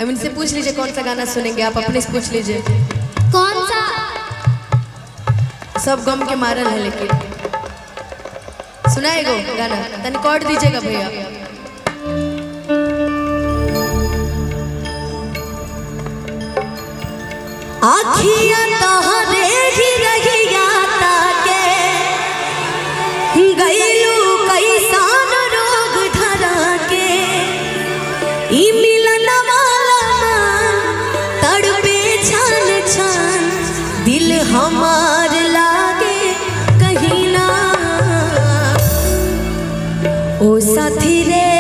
अब इनसे पूछ लीजिए कौन सा गाना सुनेंगे, आप अपने से पूछ लीजिए। कौन सा? सब गम के मारल है, लेकिन सुनाएगो गाना, तन रिकॉर्ड दीजिएगा भैया। आखियां तोहरे ही रहिया ताके गइलू कैसान रोग धरा के ई मिलन वाला तड़पे छान छान दिल हमार लागे कहीं ना। ओ साथी रे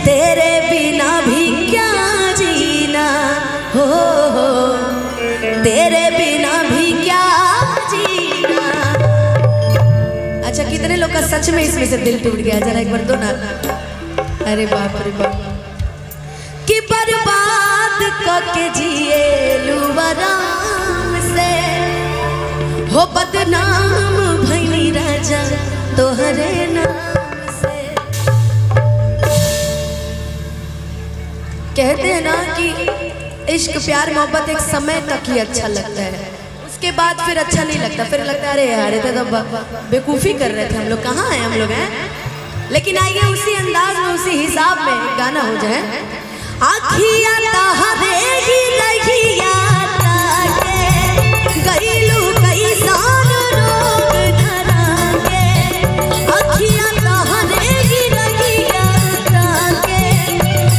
तेरे बिना भी क्या जीना हो, तेरे बिना भी क्या जीना। अच्छा, कितने लोग का सच में इसमें से दिल टूट गया? जरा एक बार दो ना। अरे बाप रे बाप, कि बर्बाद करके जिए लुवराम से हो, बदनाम भइनी राजा तोहरे नाम से। कहते हैं ना कि इश्क प्यार मोहब्बत एक समय तक ही अच्छा लगता है, उसके बाद फिर अच्छा नहीं लगता। फिर लगता है अरे यार ये तो बेवकूफ़ी कर रहे थे हम लोग, कहाँ हैं हम लोग हैं। लेकिन आइए उसी अंदाज में उसी हिसाब में एक गाना हो जाए। आखियां तोहरे ही रहिया ताके गइलू कैसान रोग धरा के, आखियां तोहरे ही रहिया ताके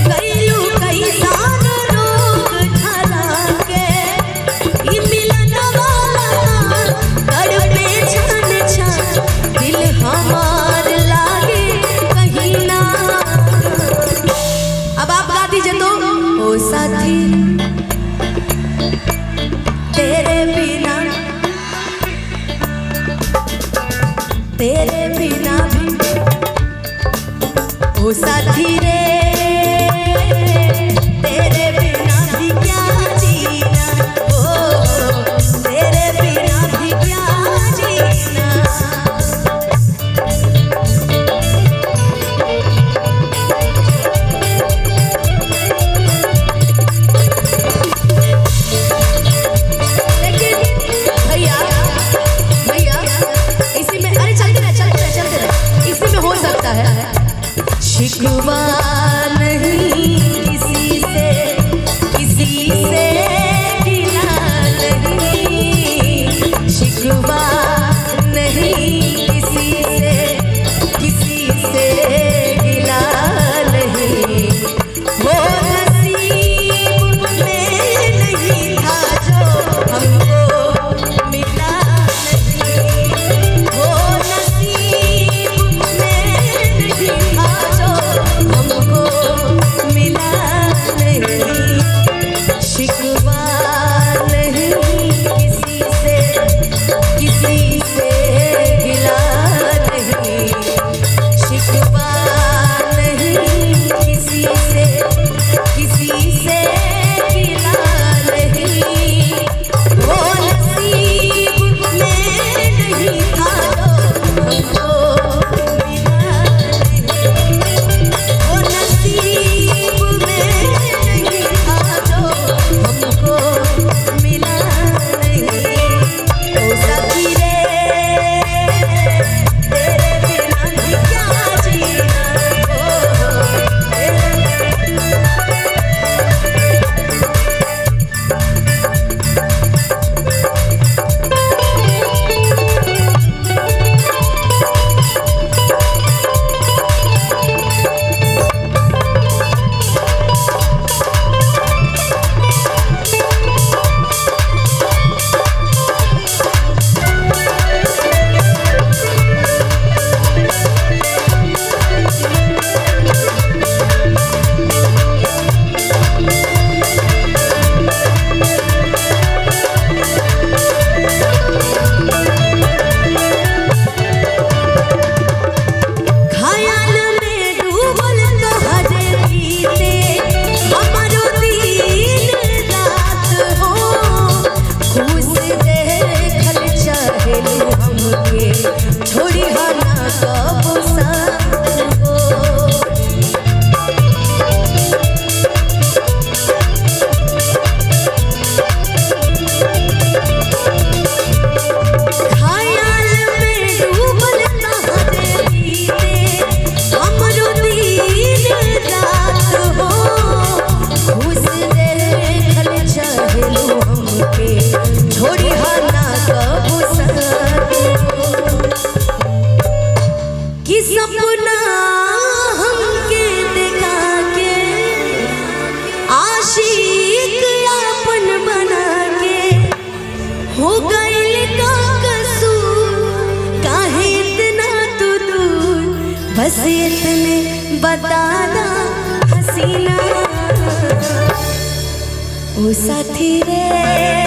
गइलू कैसान रोग धरा के ई मिलन वाला तड़पे छान छान दिल हमार लागे कहीं ना। अब आप गा दीजिए तो। ओ साथी तेरे बिना भी, ओ साथी रे तेरे बिना भी क्या जीना, ओ तेरे बिना भी क्या जीना। शिकवा नहीं किसी से बताना हसीना ओ साथी रे